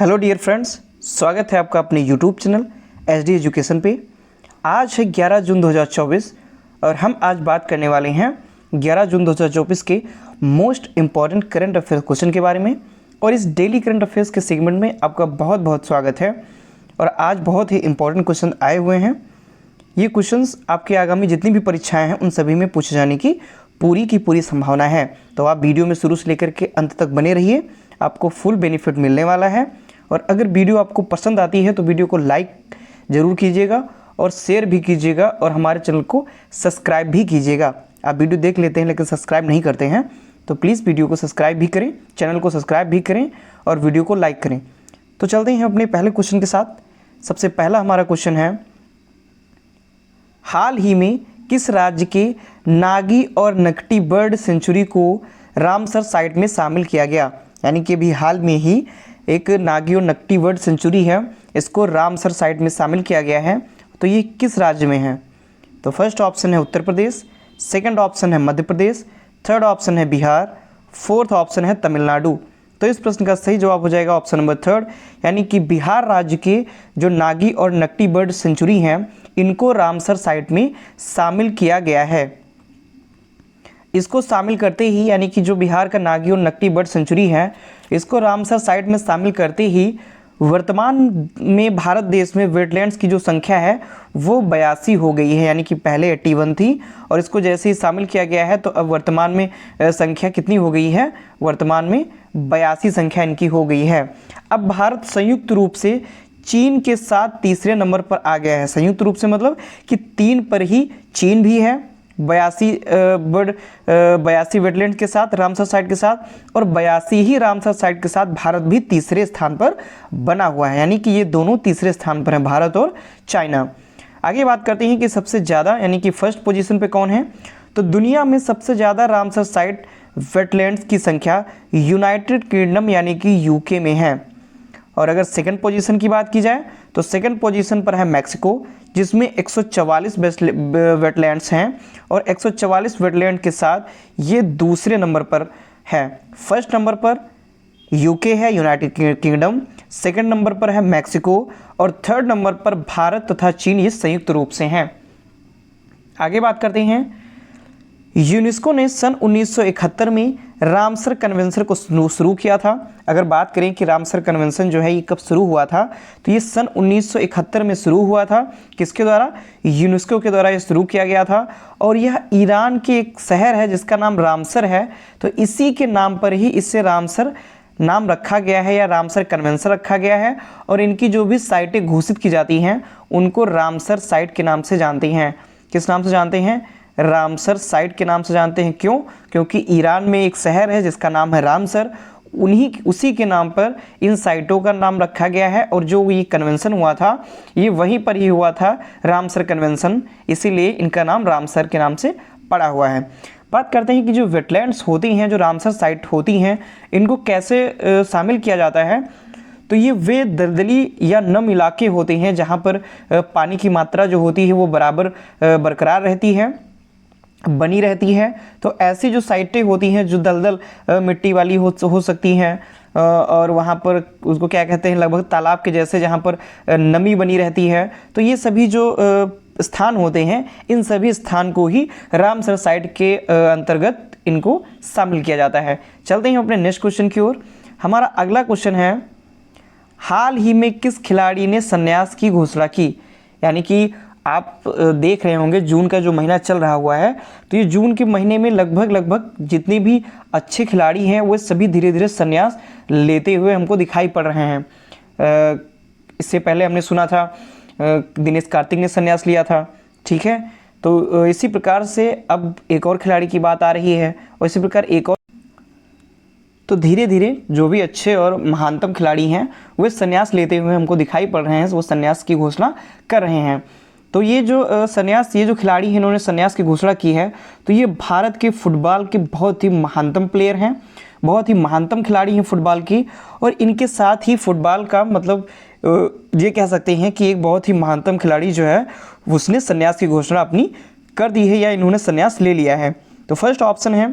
Hello dear friends, स्वागत है आपका अपने यूट्यूब चैनल एसडी एजुकेशन पे। आज है 11 जून 2024 और हम आज बात करने वाले हैं 11 जून 2024 के most important current affairs question के बारे में। और इस डेली करंट अफेयर्स के सेगमेंट में आपका बहुत बहुत स्वागत है। और आज बहुत ही इंपॉर्टेंट क्वेश्चन आए हुए हैं। ये क्वेश्चंस आपके आगामी जितनी भी परीक्षाएं हैं उन सभी में पूछे जाने की पूरी संभावना है। तो आप वीडियो में शुरू से लेकर के अंत तक बने रहिए, आपको फुल बेनिफिट मिलने वाला है। और अगर वीडियो आपको पसंद आती है तो वीडियो को लाइक ज़रूर कीजिएगा और शेयर भी कीजिएगा और हमारे चैनल को सब्सक्राइब भी कीजिएगा। आप वीडियो देख लेते हैं लेकिन सब्सक्राइब नहीं करते हैं तो प्लीज़ वीडियो को सब्सक्राइब भी करें, चैनल को सब्सक्राइब भी करें और वीडियो को लाइक करें। तो चलते हैं अपने पहले क्वेश्चन के साथ। सबसे पहला हमारा क्वेश्चन है, हाल ही में किस राज्य के नागी और नकटी बर्ड सेंचुरी को रामसर साइट में शामिल किया गया? यानी कि अभी हाल में ही एक नागी और नकटी बर्ड सेंचुरी है, इसको रामसर साइट में शामिल किया गया है। तो ये किस राज्य में है? तो फर्स्ट ऑप्शन है उत्तर प्रदेश, सेकंड ऑप्शन है मध्य प्रदेश, थर्ड ऑप्शन है बिहार, फोर्थ ऑप्शन है तमिलनाडु। तो इस प्रश्न का सही जवाब हो जाएगा ऑप्शन नंबर थर्ड, यानी कि बिहार राज्य के जो नागी और नकटी बर्ड सेंचुरी हैं इनको रामसर साइट में शामिल किया गया है। इसको शामिल करते ही, यानी कि जो बिहार का नागी और नकटी बर्ड सेंचुरी है इसको रामसर साइट में शामिल करते ही वर्तमान में भारत देश में वेटलैंड्स की जो संख्या है वो 82 हो गई है। यानी कि पहले 81 थी और इसको जैसे ही शामिल किया गया है तो अब वर्तमान में संख्या कितनी हो गई है? वर्तमान में 82 संख्या इनकी हो गई है। अब भारत संयुक्त रूप से चीन के साथ तीसरे नंबर पर आ गया है। संयुक्त रूप से मतलब कि 3 पर ही चीन भी है, 82 वेटलैंड के साथ रामसर साइट के साथ, और 82 ही रामसर साइट के साथ भारत भी तीसरे स्थान पर बना हुआ है। यानी कि ये दोनों तीसरे स्थान पर हैं, भारत और चाइना। आगे बात करते हैं कि सबसे ज़्यादा यानी कि फर्स्ट पोजीशन पे कौन है? तो दुनिया में सबसे ज़्यादा रामसर साइट वेटलैंड्स की संख्या यूनाइटेड किंगडम यानी कि यूके में है। और अगर सेकंड पोजीशन की बात की जाए तो सेकंड पोजीशन पर है मैक्सिको, जिसमें 144 वेटलैंड्स हैं और 144 वेटलैंड के साथ ये दूसरे नंबर पर है। फर्स्ट नंबर पर यूके है, यूनाइटेड किंगडम, सेकंड नंबर पर है मैक्सिको और थर्ड नंबर पर भारत तथा चीन, ये संयुक्त रूप से हैं। आगे बात करते हैं, यूनेस्को ने सन 1971 में रामसर कन्वेंशन को शुरू किया था। अगर बात करें कि रामसर कन्वेंशन जो है ये कब शुरू हुआ था, तो ये सन 1971 में शुरू हुआ था। किसके द्वारा? यूनेस्को के द्वारा ये शुरू किया गया था। और यह ईरान के एक शहर है जिसका नाम रामसर है, तो इसी के नाम पर ही इससे रामसर नाम रखा गया है या रामसर कन्वेंशन रखा गया है। और इनकी जो भी साइटें घोषित की जाती हैं उनको रामसर साइट के नाम से जानते हैं। किस नाम से जानते हैं? रामसर साइट के नाम से जानते हैं। क्यों? क्योंकि ईरान में एक शहर है जिसका नाम है रामसर, उसी के नाम पर इन साइटों का नाम रखा गया है। और जो ये कन्वेंशन हुआ था ये वहीं पर ही हुआ था, रामसर कन्वेंशन, इसीलिए इनका नाम रामसर के नाम से पड़ा हुआ है। बात करते हैं कि जो वेटलैंड्स होती हैं, जो रामसर साइट होती हैं, इनको कैसे शामिल किया जाता है? तो ये वे दलदली या नम इलाके होते हैं जहाँ पर पानी की मात्रा जो होती है वो बराबर बरकरार रहती है, बनी रहती है। तो ऐसी जो साइटें होती हैं जो दलदल मिट्टी वाली हो सकती हैं और वहाँ पर उसको क्या कहते हैं, लगभग तालाब के जैसे, जहाँ पर नमी बनी रहती है, तो ये सभी जो स्थान होते हैं इन सभी स्थान को ही रामसर साइट के अंतर्गत इनको शामिल किया जाता है। चलते हैं अपने नेक्स्ट क्वेश्चन की ओर। हमारा अगला क्वेश्चन है, हाल ही में किस खिलाड़ी ने संन्यास की घोषणा की? यानी कि आप देख रहे होंगे जून का जो महीना चल रहा हुआ है, तो ये जून के महीने में लगभग जितने भी अच्छे खिलाड़ी हैं वो सभी धीरे धीरे संन्यास लेते हुए हमको दिखाई पड़ रहे हैं। इससे पहले हमने सुना था दिनेश कार्तिक ने संन्यास लिया था, ठीक है। तो इसी प्रकार से अब एक और खिलाड़ी की बात आ रही है और इसी प्रकार एक और, तो धीरे धीरे जो भी अच्छे और महानतम खिलाड़ी हैं वे संन्यास लेते हुए हमको दिखाई पड़ रहे हैं, वो संन्यास की घोषणा कर रहे हैं। तो ये जो ये जो खिलाड़ी हैं इन्होंने संन्यास की घोषणा की है, तो ये भारत के फुटबॉल के बहुत ही महानतम प्लेयर हैं, बहुत ही महानतम खिलाड़ी हैं फुटबॉल की। और इनके साथ ही फुटबॉल का मतलब ये कह सकते हैं कि एक बहुत ही महानतम खिलाड़ी जो है उसने संन्यास की घोषणा अपनी कर दी है या इन्होंने संन्यास ले लिया है। तो फर्स्ट ऑप्शन है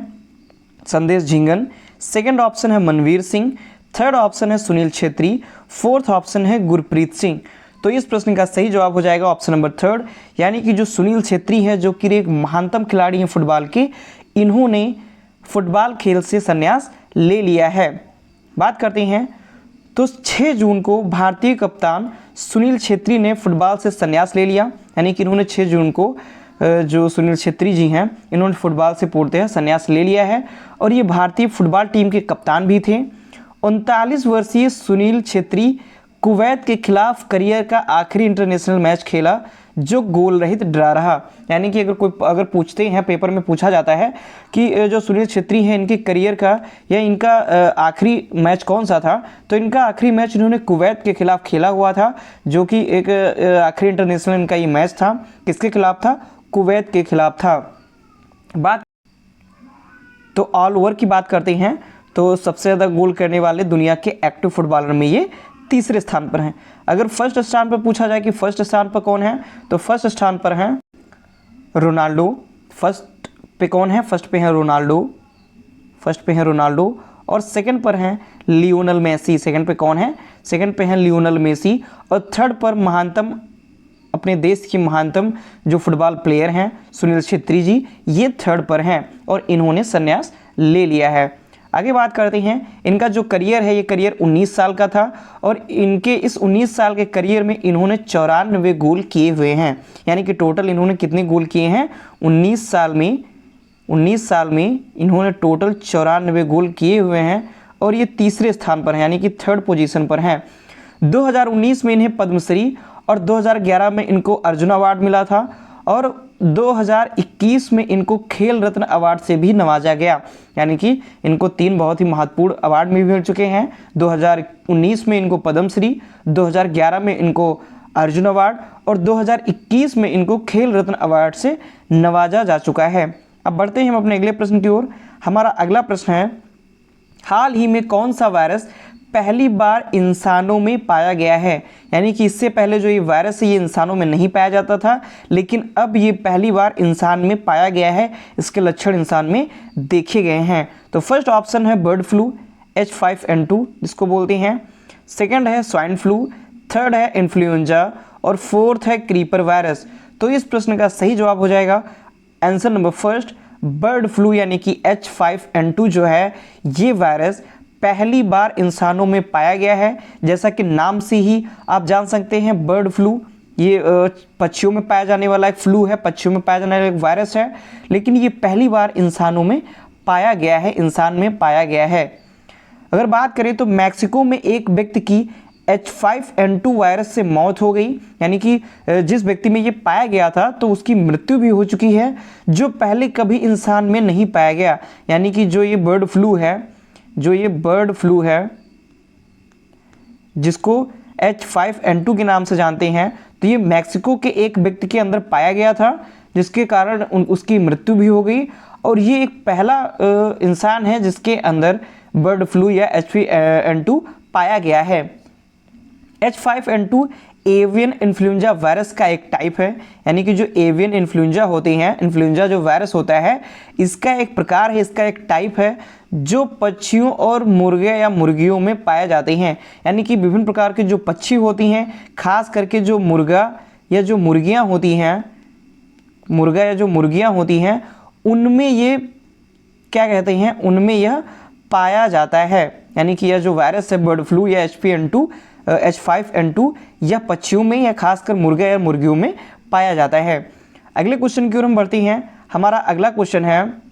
संदेश झिंगन, सेकंड ऑप्शन है मनवीर सिंह, थर्ड ऑप्शन है सुनील छेत्री, फोर्थ ऑप्शन है गुरप्रीत सिंह। तो इस प्रश्न का सही जवाब हो जाएगा ऑप्शन नंबर थर्ड, यानी कि जो सुनील छेत्री है जो कि एक महानतम खिलाड़ी हैं फुटबॉल के, इन्होंने फुटबॉल खेल से संन्यास ले लिया है। बात करते हैं तो 6 जून को भारतीय कप्तान सुनील छेत्री ने फुटबॉल से संन्यास ले लिया, यानी कि इन्होंने 6 जून को जो सुनील छेत्री जी हैं इन्होंने फुटबॉल से पूर्णतः संन्यास ले लिया है और ये भारतीय फुटबॉल टीम के कप्तान भी थे। 39 वर्षीय सुनील छेत्री कुवैत के खिलाफ करियर का आखिरी इंटरनेशनल मैच खेला जो गोल रहित ड्रा रहा। यानी कि अगर पूछते हैं, पेपर में पूछा जाता है कि जो सुनील छेत्री हैं इनके करियर का या इनका आखिरी मैच कौन सा था, तो इनका आखिरी मैच इन्होंने कुवैत के खिलाफ खेला हुआ था, जो कि एक आखिरी इंटरनेशनल इनका ये मैच था। किसके खिलाफ था? कुवैत के खिलाफ था। बात तो ऑल ओवर की बात करते हैं तो सबसे ज़्यादा गोल करने वाले दुनिया के एक्टिव फुटबॉलर में ये तीसरे स्थान पर हैं। अगर फर्स्ट स्थान पर पूछा जाए कि फर्स्ट स्थान पर कौन है, तो फर्स्ट स्थान पर हैं रोनाल्डो। फर्स्ट पे कौन है? फर्स्ट पे है रोनाल्डो। और सेकंड पर हैं लियोनल मेसी। सेकंड पे कौन है? सेकंड पे हैं लियोनल मेसी। और थर्ड पर महानतम, अपने देश की महानतम जो फुटबॉल प्लेयर हैं सुनील छेत्री जी, ये थर्ड पर हैं और इन्होंने संन्यास ले लिया है। आगे बात करते हैं, इनका जो करियर है ये करियर 19 साल का था और इनके इस 19 साल के करियर में इन्होंने 94 गोल किए हुए हैं। यानी कि टोटल इन्होंने कितने गोल किए हैं? 19 साल में इन्होंने टोटल 94 गोल किए हुए हैं और ये तीसरे स्थान पर हैं, यानी कि थर्ड पोजीशन पर हैं। 2019 में इन्हें पद्मश्री और 2011 में इनको अर्जुन अवार्ड मिला था और 2021 में इनको खेल रत्न अवार्ड से भी नवाजा गया। यानी कि इनको 3 बहुत ही महत्वपूर्ण अवार्ड भी मिल चुके हैं। 2019 में इनको पद्मश्री, 2011 में इनको अर्जुन अवार्ड और 2021 में इनको खेल रत्न अवार्ड से नवाजा जा चुका है। अब बढ़ते हैं हम अपने अगले प्रश्न की ओर। हमारा अगला प्रश्न है, हाल ही में कौन सा वायरस पहली बार इंसानों में पाया गया है? यानी कि इससे पहले जो ये वायरस है ये इंसानों में नहीं पाया जाता था, लेकिन अब ये पहली बार इंसान में पाया गया है, इसके लक्षण इंसान में देखे गए हैं। तो फर्स्ट ऑप्शन है बर्ड फ्लू H5N2 जिसको बोलते हैं, सेकंड है स्वाइन फ्लू, थर्ड है इन्फ्लुएंजा और फोर्थ है क्रीपर वायरस। तो इस प्रश्न का सही जवाब हो जाएगा answer number first, bird flu, यानी कि H5N2 जो है ये वायरस पहली बार इंसानों में पाया गया है। जैसा कि नाम से ही आप जान सकते हैं बर्ड फ्लू ये पक्षियों में पाया जाने वाला एक फ्लू है, पक्षियों में पाया जाने वाला एक वायरस है, लेकिन ये पहली बार इंसानों में पाया गया है, इंसान में पाया गया है। अगर बात करें तो मैक्सिको में एक व्यक्ति की H5N2 वायरस से मौत हो गई, यानी कि जिस व्यक्ति में ये पाया गया था तो उसकी मृत्यु भी हो चुकी है, जो पहले कभी इंसान में नहीं पाया गया। यानी कि जो ये बर्ड फ्लू है जिसको H5N2 के नाम से जानते हैं, तो ये मैक्सिको के एक व्यक्ति के अंदर पाया गया था जिसके कारण उसकी मृत्यु भी हो गई और ये एक पहला इंसान है जिसके अंदर बर्ड फ्लू या H5N2 पाया गया है। H5N2 एवियन इन्फ्लुएंजा वायरस का एक टाइप है, यानी कि जो एवियन इन्फ्लुएंजा होते हैं, इन्फ्लुएंजा जो वायरस होता है इसका एक प्रकार है, इसका एक टाइप है जो पक्षियों और मुर्गे या मुर्गियों में पाए जाते हैं। यानी कि विभिन्न प्रकार के जो पक्षी होती हैं, खास करके जो मुर्गा या जो मुर्गियां होती हैं उनमें ये क्या कहते हैं, उनमें यह पाया जाता है। यानी कि यह जो वायरस है बर्ड फ्लू या H5N2 यह पक्षियों में या खासकर मुर्गा या मुर्गियों में पाया जाता है। अगले क्वेश्चन की ओर हम बढ़ते हैं। हमारा अगला क्वेश्चन है,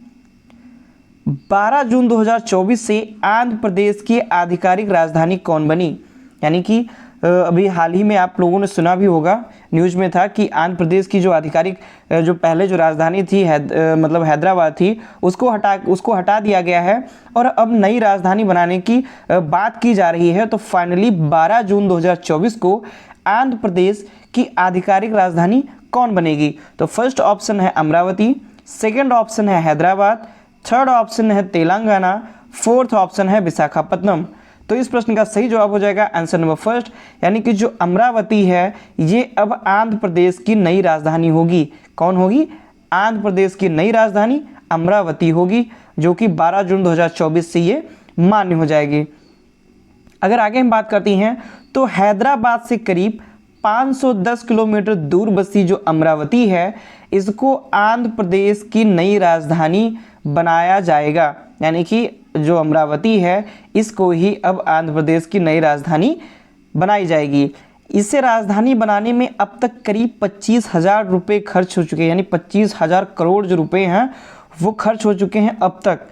12 जून 2024 से आंध्र प्रदेश की आधिकारिक राजधानी कौन बनी? यानी कि अभी हाल ही में आप लोगों ने सुना भी होगा, न्यूज़ में था कि आंध्र प्रदेश की जो आधिकारिक जो पहले जो राजधानी थी मतलब हैदराबाद थी, उसको हटा दिया गया है और अब नई राजधानी बनाने की बात की जा रही है। तो फाइनली 12 जून 2024 को आंध्र प्रदेश की आधिकारिक राजधानी कौन बनेगी? तो फर्स्ट ऑप्शन है अमरावती, सेकेंड ऑप्शन है हैदराबाद, थर्ड ऑप्शन है तेलंगाना, फोर्थ ऑप्शन है विशाखापट्टनम। तो इस प्रश्न का सही जवाब हो जाएगा आंसर नंबर फर्स्ट, यानी कि जो अमरावती है ये अब आंध्र प्रदेश की नई राजधानी होगी। कौन होगी? आंध्र प्रदेश की नई राजधानी अमरावती होगी, जो कि 12 जून 2024 से ये मान्य हो जाएगी। अगर आगे हम बात करती हैं तो हैदराबाद से करीब 510 किलोमीटर दूर बसी जो अमरावती है, इसको आंध्र प्रदेश की नई राजधानी बनाया जाएगा। यानी कि जो अमरावती है इसको ही अब आंध्र प्रदेश की नई राजधानी बनाई जाएगी। इसे राजधानी बनाने में अब तक करीब 25,000 रुपये खर्च हो चुके हैं, यानी 25,000 करोड़ जो रुपए हैं वो खर्च हो चुके हैं अब तक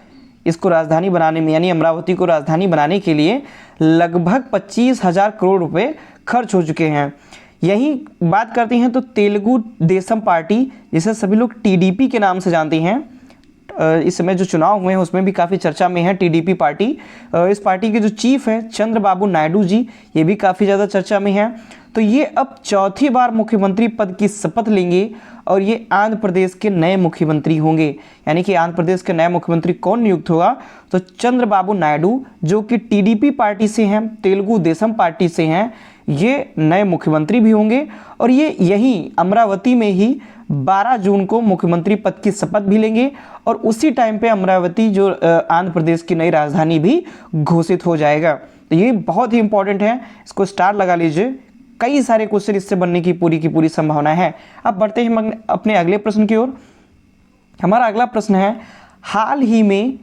इसको राजधानी बनाने में। यानी अमरावती को राजधानी बनाने के लिए लगभग 25,000 करोड़ रुपए खर्च हो चुके हैं। यही बात करते हैं तो तेलुगु देशम पार्टी, जिसे सभी लोग टीडीपी के नाम से जानते हैं, इस समय जो चुनाव हुए हैं उसमें भी काफ़ी चर्चा में है टीडीपी पार्टी। इस पार्टी के जो चीफ है चंद्रबाबू नायडू जी, ये भी काफ़ी ज़्यादा चर्चा में है। तो ये अब चौथी बार मुख्यमंत्री पद की शपथ लेंगे और ये आंध्र प्रदेश के नए मुख्यमंत्री होंगे। यानी कि आंध्र प्रदेश के नए मुख्यमंत्री कौन नियुक्त होगा, तो चंद्रबाबू नायडू जो कि टीडीपी पार्टी से हैं, तेलुगु देशम पार्टी से हैं, ये नए मुख्यमंत्री भी होंगे और ये यहीं अमरावती में ही 12 जून को मुख्यमंत्री पद की शपथ भी लेंगे और उसी टाइम पे अमरावती जो आंध्र प्रदेश की नई राजधानी भी घोषित हो जाएगा। तो ये बहुत ही इंपॉर्टेंट है, इसको स्टार लगा लीजिए, कई सारे क्वेश्चन इससे बनने की पूरी संभावना है। अब बढ़ते हैं अपने अगले प्रश्न की ओर। हमारा अगला प्रश्न है, हाल ही में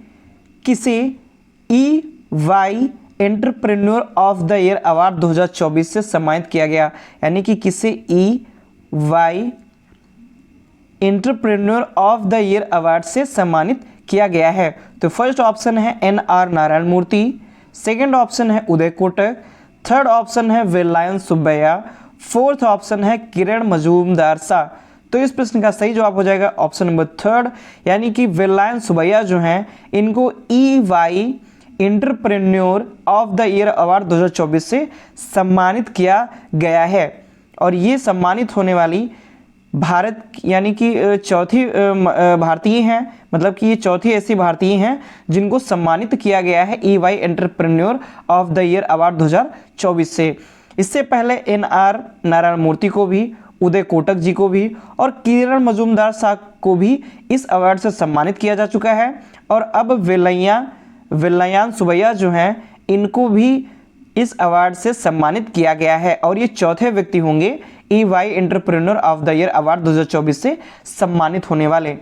किसे EY entrepreneur of the year award 2024 से सम्मानित किया गया? यानी कि किसे EY entrepreneur of the year award से सम्मानित किया गया है? तो फर्स्ट ऑप्शन है NR नारायण मूर्ति, सेकेंड ऑप्शन है उदय कोटक, थर्ड ऑप्शन है वेलायन सुब्बैया, फोर्थ ऑप्शन है किरण मजूमदार शाह। तो इस प्रश्न का सही जवाब हो जाएगा ऑप्शन नंबर थर्ड, यानी कि वेलायन सुब्बैया जो हैं इनको EY entrepreneur of the year award 2024 से सम्मानित किया गया है। और ये सम्मानित होने वाली भारत यानी कि चौथी भारतीय हैं, मतलब कि ये चौथी ऐसी भारतीय हैं जिनको सम्मानित किया गया है EY entrepreneur of the year award 2024 से। इससे पहले NR नारायण मूर्ति को भी, उदय कोटक जी को भी और किरण मजूमदार शाह को भी इस अवार्ड से सम्मानित किया जा चुका है। और अब वेलायन सुब्बैया जो हैं इनको भी इस अवार्ड से सम्मानित किया गया है और ये चौथे व्यक्ति होंगे EY entrepreneur of the year award 2024 से सम्मानित होने वाले।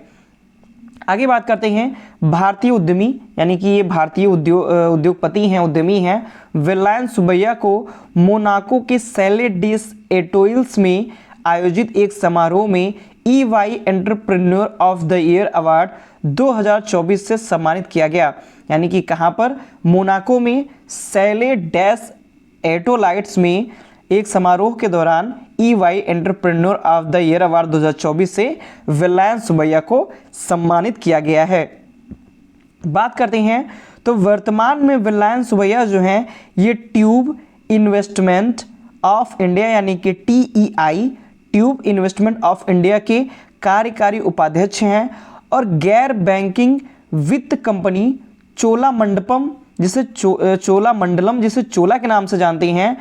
आगे बात करते हैं भारतीय उद्यमी, यानी कि ये भारतीय उद्योगपति हैं, उद्यमी हैं। वेलायन सुब्बैया को मोनाको के सैले डेस एटोइल्स में आयोजित एक समारोह में EY entrepreneur of the year award 2024 से सम्मानित किया गया। यानी कि कहाँ पर? मोनाको में सैले डेस एटोलाइट्स में एक समारोह के दौरान EY entrepreneur of the year award 2024 से वेलायन सुब्बैया को सम्मानित किया गया है। बात करते हैं तो वर्तमान में वेलायन सुब्बैया जो हैं ये ट्यूब इन्वेस्टमेंट ऑफ इंडिया यानी कि TEI tube investment of India के कार्यकारी उपाध्यक्ष हैं और गैर बैंकिंग वित्त कंपनी चोलामंडलम जिसे चोला के नाम से जानते हैं,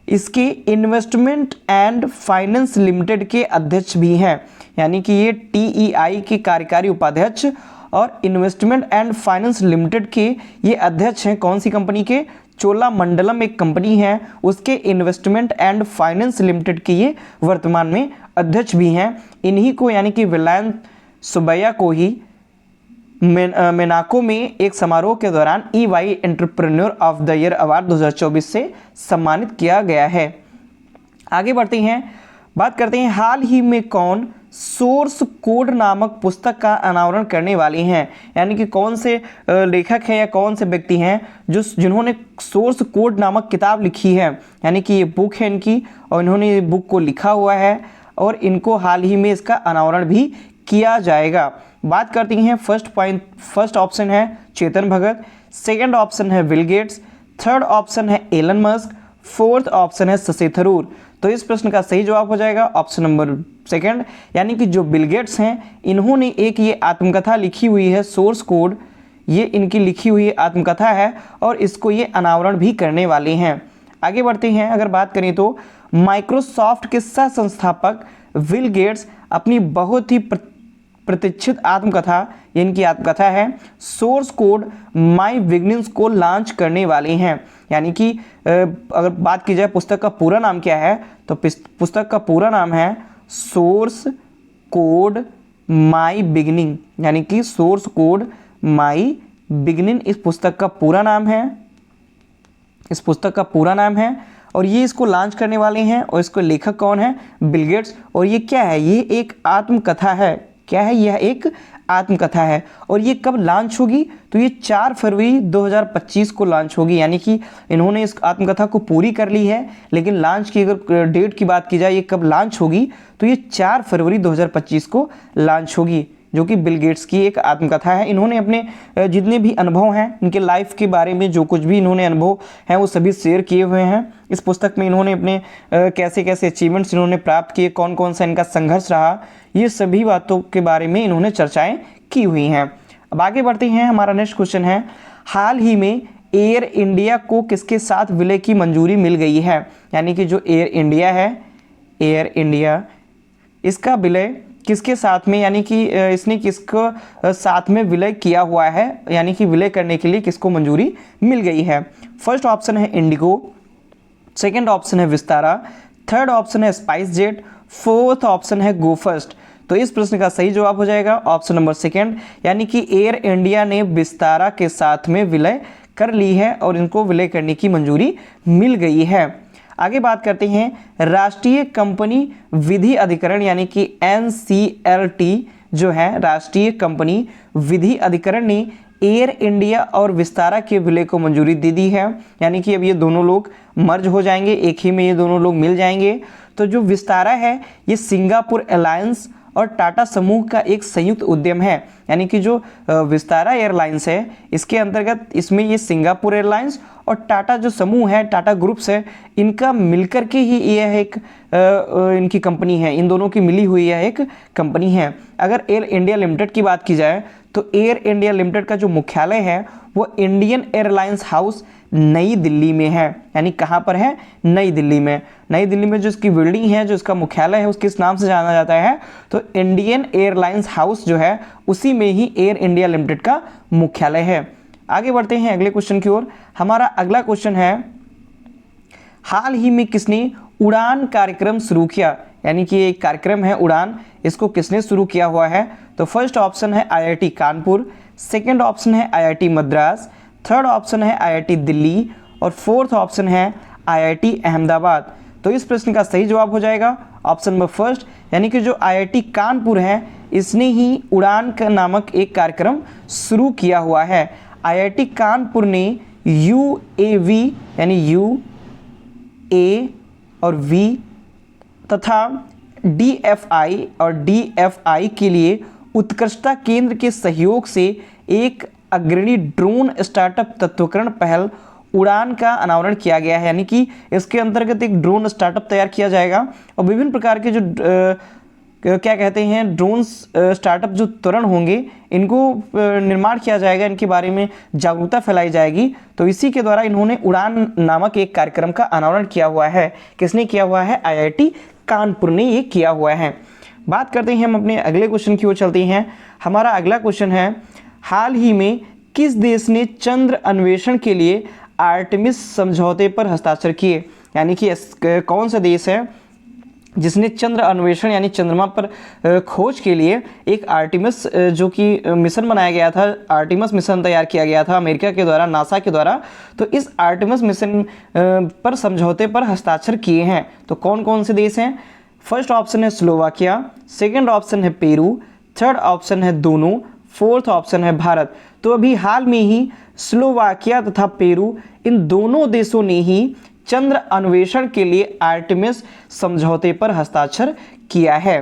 इसके इन्वेस्टमेंट एंड फाइनेंस लिमिटेड के अध्यक्ष भी हैं। यानी कि ये TEI के कार्यकारी उपाध्यक्ष और इन्वेस्टमेंट एंड फाइनेंस लिमिटेड के ये अध्यक्ष हैं। कौन सी कंपनी के? चोलामंडलम एक कंपनी है, उसके इन्वेस्टमेंट एंड फाइनेंस लिमिटेड के ये वर्तमान में अध्यक्ष भी हैं। इन्हीं को यानी कि वेलायन सुब्बैया को ही मोनाको में एक समारोह के दौरान EY entrepreneur of the year award 2024 से सम्मानित किया गया है। आगे बढ़ते हैं, बात करते हैं हाल ही में कौन सोर्स कोड नामक पुस्तक का अनावरण करने वाले हैं। यानी कि कौन से लेखक हैं या कौन से व्यक्ति हैं जिन्होंने सोर्स कोड नामक किताब लिखी है। यानी कि ये बुक है इनकी और इन्होंने ये बुक को लिखा हुआ है और इनको हाल ही में इसका अनावरण भी किया जाएगा। बात करती हैं फर्स्ट ऑप्शन है चेतन भगत, सेकंड ऑप्शन है बिल गेट्स, थर्ड ऑप्शन है एलन मस्क, फोर्थ ऑप्शन है शशि थरूर। तो इस प्रश्न का सही जवाब हो जाएगा ऑप्शन नंबर सेकंड, यानी कि जो बिल गेट्स हैं इन्होंने एक ये आत्मकथा लिखी हुई है सोर्स कोड, ये इनकी लिखी हुई आत्मकथा है और इसको ये अनावरण भी करने वाले हैं। आगे बढ़ते हैं, अगर बात करें तो माइक्रोसॉफ्ट के सह संस्थापक बिल गेट्स अपनी बहुत ही प्रतीक्षित आत्मकथा, इनकी आत्मकथा है सोर्स कोड माय बिगिनिंग्स को लॉन्च करने वाले हैं। यानी कि अगर बात की जाए पुस्तक का पूरा नाम क्या है, तो पुस्तक का पूरा नाम है सोर्स कोड माई बिगिनिंग, यानी कि सोर्स कोड माई बिगिनिंग इस पुस्तक का पूरा नाम है, इस पुस्तक का पूरा नाम है। और ये इसको लॉन्च करने वाले हैं और इसको लेखक कौन है, बिल गेट्स। और ये क्या है, ये एक आत्मकथा है। क्या है, यह एक आत्मकथा है। और ये कब लॉन्च होगी, तो ये 4 फरवरी 2025 को लॉन्च होगी, यानी कि इन्होंने इस आत्मकथा को पूरी कर ली है। लेकिन लॉन्च की अगर डेट की बात की जाए, ये कब लॉन्च होगी, तो ये 4 फरवरी 2025 को लॉन्च होगी, जो कि बिल गेट्स की एक आत्मकथा है। इन्होंने अपने जितने भी अनुभव हैं, इनके लाइफ के बारे में जो कुछ भी इन्होंने अनुभव हैं वो सभी शेयर किए हुए हैं इस पुस्तक में। इन्होंने अपने कैसे कैसे अचीवमेंट्स इन्होंने प्राप्त किए, कौन कौन सा इनका संघर्ष रहा, ये सभी बातों के बारे में इन्होंने चर्चाएं की हुई हैं। अब आगे बढ़ते हैं, हमारा नेक्स्ट क्वेश्चन है, हाल ही में एयर इंडिया को किसके साथ विलय की मंजूरी मिल गई है। यानी कि जो एयर इंडिया है, एयर इंडिया, इसका विलय किसके साथ में, यानी कि इसने किसको साथ में विलय किया हुआ है, यानी कि विलय करने के लिए किसको मंजूरी मिल गई है। फर्स्ट ऑप्शन है इंडिगो, सेकंड ऑप्शन है विस्तारा, थर्ड ऑप्शन है स्पाइस जेट, फोर्थ ऑप्शन है गो फर्स्ट। तो इस प्रश्न का सही जवाब हो जाएगा ऑप्शन नंबर सेकंड, यानी कि एयर इंडिया ने विस्तारा के साथ में विलय कर ली है और इनको विलय करने की मंजूरी मिल गई है। आगे बात करते हैं, राष्ट्रीय कंपनी विधि अधिकरण यानी कि NCLT जो है, राष्ट्रीय कंपनी विधि अधिकरण ने एयर इंडिया और विस्तारा के विलय को मंजूरी दे दी है। यानी कि अब ये दोनों लोग मर्ज हो जाएंगे, एक ही में ये दोनों लोग मिल जाएंगे। तो जो विस्तारा है ये सिंगापुर एलायंस और टाटा समूह का एक संयुक्त उद्यम है। यानी कि जो विस्तारा एयरलाइंस है इसके अंतर्गत इसमें ये सिंगापुर एयरलाइंस और टाटा जो समूह है, टाटा ग्रुप्स है, इनका मिलकर के ही यह एक इनकी कंपनी है, इन दोनों की मिली हुई यह एक कंपनी है। अगर एयर इंडिया लिमिटेड की बात की जाए तो एयर इंडिया लिमिटेड का जो मुख्यालय है वो इंडियन एयरलाइंस हाउस नई दिल्ली में है। यानी कहाँ पर है, नई दिल्ली में। नई दिल्ली में जो इसकी बिल्डिंग है, जो इसका मुख्यालय है, उसके किस नाम से जाना जाता है, तो इंडियन एयरलाइंस हाउस जो है उसी में ही एयर इंडिया लिमिटेड का मुख्यालय है। आगे बढ़ते हैं अगले क्वेश्चन की ओर। हमारा अगला क्वेश्चन है, हाल ही में किसने उड़ान कार्यक्रम शुरू किया। यानी कि एक कार्यक्रम है उड़ान, इसको किसने शुरू किया हुआ है, तो फर्स्ट ऑप्शन है IIT कानपुर, सेकंड ऑप्शन है IIT मद्रास, थर्ड ऑप्शन है IIT दिल्ली और फोर्थ ऑप्शन है IIT अहमदाबाद। तो इस प्रश्न का सही जवाब हो जाएगा ऑप्शन नंबर फर्स्ट, यानी कि जो IIT कानपुर है इसने ही उड़ान का नामक एक कार्यक्रम शुरू किया हुआ है। IIT कानपुर ने UAV यानी UA और V तथा DFI और DFI के लिए उत्कृष्टता केंद्र के सहयोग से एक अग्रणी ड्रोन स्टार्टअप तत्वकरण पहल उड़ान का अनावरण किया गया है। यानी कि इसके अंतर्गत एक ड्रोन स्टार्टअप तैयार किया जाएगा और विभिन्न प्रकार के जो क्या कहते हैं ड्रोन स्टार्टअप जो त्वरण होंगे इनको निर्माण किया जाएगा, इनके बारे में जागरूकता फैलाई जाएगी। तो इसी के द्वारा इन्होंने उड़ान नामक एक कार्यक्रम का अनावरण किया हुआ है। किसने किया हुआ है, IIT कानपुर ने ये किया हुआ है। बात करते हैं हम अपने अगले क्वेश्चन की ओर चलते हैं। हमारा अगला क्वेश्चन है, हाल ही में किस देश ने चंद्र अन्वेषण के लिए आर्टेमिस समझौते पर हस्ताक्षर किए। यानी कि कौन सा देश है जिसने चंद्र अन्वेषण यानी चंद्रमा पर खोज के लिए एक आर्टेमिस जो कि मिशन बनाया गया था, आर्टेमिस मिशन तैयार किया गया था अमेरिका के द्वारा, नासा के द्वारा। तो इस आर्टेमिस मिशन पर समझौते पर हस्ताक्षर किए हैं। तो कौन कौन से देश हैं, फर्स्ट ऑप्शन है स्लोवाकिया, सेकंड ऑप्शन है पेरू, थर्ड ऑप्शन है दोनों, फोर्थ ऑप्शन है भारत। तो अभी हाल में ही स्लोवाकिया तथा पेरू इन दोनों देशों ने ही चंद्र अन्वेषण के लिए आर्टेमिस समझौते पर हस्ताक्षर किया है।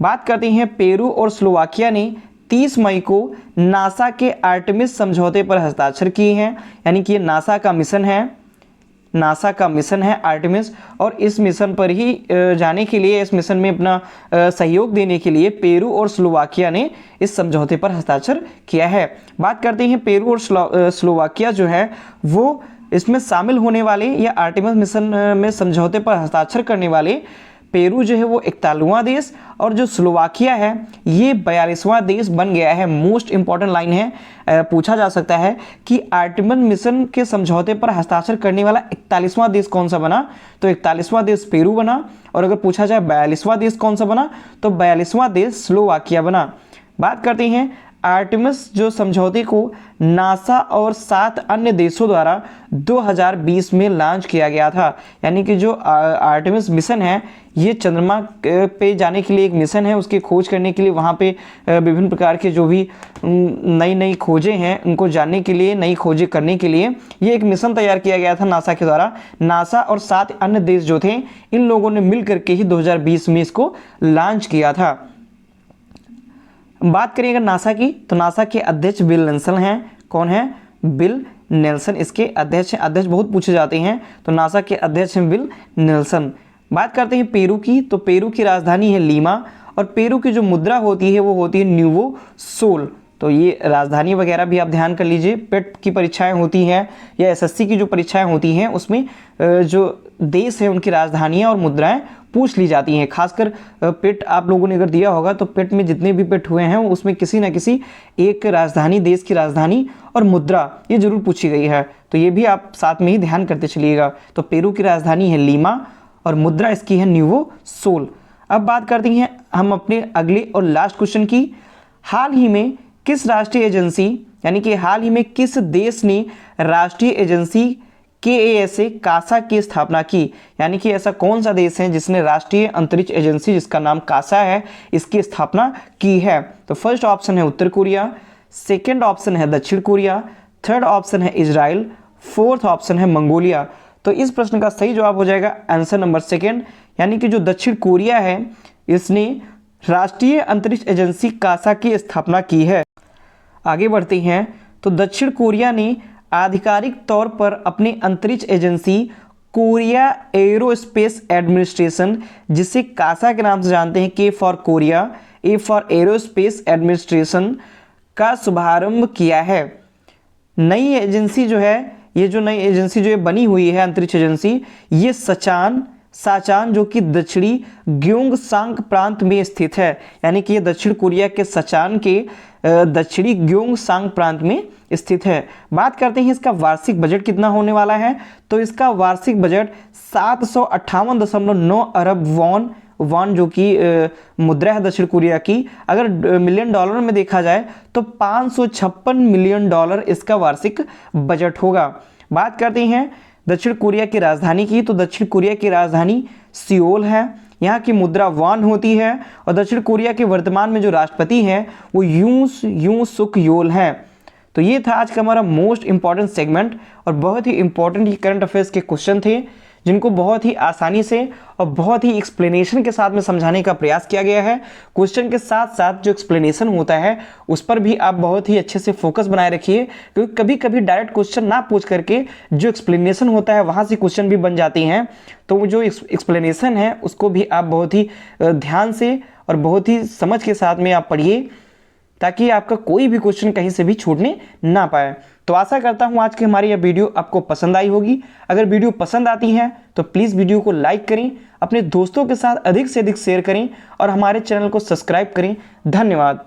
बात करते हैं पेरू और स्लोवाकिया ने 30 मई को नासा के आर्टेमिस समझौते पर हस्ताक्षर किए हैं। यानी कि ये नासा का मिशन है आर्टेमिस, और इस मिशन पर ही जाने के लिए, इस मिशन में अपना सहयोग देने के लिए पेरू और स्लोवाकिया ने इस समझौते पर हस्ताक्षर किया है। बात करते हैं पेरू और स्लोवाकिया जो है वो इसमें शामिल होने वाले या आर्टेमिस मिशन में समझौते पर हस्ताक्षर करने वाले पेरू जो है वो 41वां देश और जो स्लोवाकिया है ये 42वां देश बन गया है। मोस्ट इंपॉर्टेंट लाइन है, पूछा जा सकता है कि आर्टेमिस मिशन के समझौते पर हस्ताक्षर करने वाला 41वां देश कौन सा बना, तो 41वां देश पेरू बना। और अगर पूछा जाए 42वां देश कौन सा बना, तो 42वां देश स्लोवाकिया बना। बात करते हैं आर्टेमिस जो समझौते को नासा और 7 अन्य देशों द्वारा 2020 में लॉन्च किया गया था। यानी कि जो आर्टेमिस मिशन है ये चंद्रमा पे जाने के लिए एक मिशन है, उसकी खोज करने के लिए वहाँ पे विभिन्न प्रकार के जो भी नई नई खोजें हैं उनको जानने के लिए, नई खोजें करने के लिए ये एक मिशन तैयार किया गया था नासा के द्वारा। नासा और 7 अन्य देश जो थे इन लोगों ने मिल करके ही 2020 में इसको लॉन्च किया था। बात करिएगा नासा की, तो नासा के अध्यक्ष बिल नेल्सन हैं। कौन है? बिल नेल्सन इसके अध्यक्ष हैं। अध्यक्ष बहुत पूछे जाते हैं, तो नासा के अध्यक्ष हैं बिल नेल्सन। बात करते हैं पेरू की, तो पेरू की राजधानी है लीमा और पेरू की जो मुद्रा होती है वो होती है न्यूवो सोल। तो ये राजधानी वगैरह भी आप ध्यान कर लीजिए। पेट की परीक्षाएं होती हैं या एसएससी की जो परीक्षाएं होती हैं उसमें जो देश है उनकी राजधानियां और मुद्राएं पूछ ली जाती हैं। खासकर पेट आप लोगों ने अगर दिया होगा तो पेट में जितने भी पेट हुए हैं उसमें किसी न किसी एक राजधानी, देश की राजधानी और मुद्रा ये जरूर पूछी गई है, तो ये भी आप साथ में ही ध्यान करते चलिएगा। तो पेरू की राजधानी है लीमा और मुद्रा इसकी है न्यूवो सोल। अब बात करते हैं हम अपने अगले और लास्ट क्वेश्चन की। हाल ही में किस राष्ट्रीय एजेंसी, यानी कि हाल ही में किस देश ने राष्ट्रीय एजेंसी KASA कासा की स्थापना की? यानी कि ऐसा कौन सा देश है जिसने राष्ट्रीय अंतरिक्ष एजेंसी जिसका नाम कासा है इसकी स्थापना की है? तो फर्स्ट ऑप्शन है उत्तर कोरिया, सेकंड ऑप्शन है दक्षिण कोरिया, थर्ड ऑप्शन है इजराइल, फोर्थ ऑप्शन है मंगोलिया। तो इस प्रश्न का सही जवाब हो जाएगा आंसर नंबर सेकंड, यानी कि जो दक्षिण कोरिया है इसने राष्ट्रीय अंतरिक्ष एजेंसी कासा की स्थापना की है। आगे बढ़ते हैं, तो दक्षिण कोरिया ने आधिकारिक तौर पर अपनी अंतरिक्ष एजेंसी कोरिया एरोस्पेस एडमिनिस्ट्रेशन, जिसे कासा के नाम से जानते हैं, के for Korea, A for aerospace administration का शुभारंभ किया है। नई एजेंसी जो है, ये जो नई एजेंसी जो बनी हुई है अंतरिक्ष एजेंसी, ये साचान जो कि दक्षिणी ग्योंगसांग प्रांत में स्थित है। यानी कि ये दक्षिण कोरिया के साचान के दक्षिणी ग्योंगसांग प्रांत में स्थित है। बात करते हैं इसका वार्षिक बजट कितना होने वाला है, तो इसका वार्षिक बजट 758.9 अरब वॉन जो कि मुद्रा है दक्षिण कोरिया की, अगर मिलियन डॉलर में देखा जाए तो 556 मिलियन डॉलर इसका वार्षिक बजट होगा। बात करते हैं दक्षिण कोरिया की राजधानी की, तो दक्षिण कोरिया की राजधानी सियोल है। यहाँ की मुद्रा वॉन होती है और दक्षिण कोरिया के वर्तमान में जो राष्ट्रपति हैं वो यूं सुक योल हैं। तो ये था आज का हमारा मोस्ट इंपॉर्टेंट सेगमेंट और बहुत ही इंपॉर्टेंट ये करंट अफेयर्स के क्वेश्चन थे जिनको बहुत ही आसानी से और बहुत ही एक्सप्लेनेशन के साथ में समझाने का प्रयास किया गया है। क्वेश्चन के साथ साथ जो एक्सप्लेनेशन होता है उस पर भी आप बहुत ही अच्छे से फोकस बनाए रखिए, क्योंकि कभी कभी डायरेक्ट क्वेश्चन ना पूछ करके जो एक्सप्लेनेशन होता है वहाँ से क्वेश्चन भी बन जाती हैं। तो वो जो एक्सप्लेनेशन है उसको भी आप बहुत ही ध्यान से और बहुत ही समझ के साथ में आप पढ़िए, ताकि आपका कोई भी क्वेश्चन कहीं से भी छूटने ना पाए। तो आशा करता हूँ आज की हमारी यह वीडियो आपको पसंद आई होगी। अगर वीडियो पसंद आती है तो प्लीज़ वीडियो को लाइक करें, अपने दोस्तों के साथ अधिक से अधिक शेयर करें और हमारे चैनल को सब्सक्राइब करें। धन्यवाद।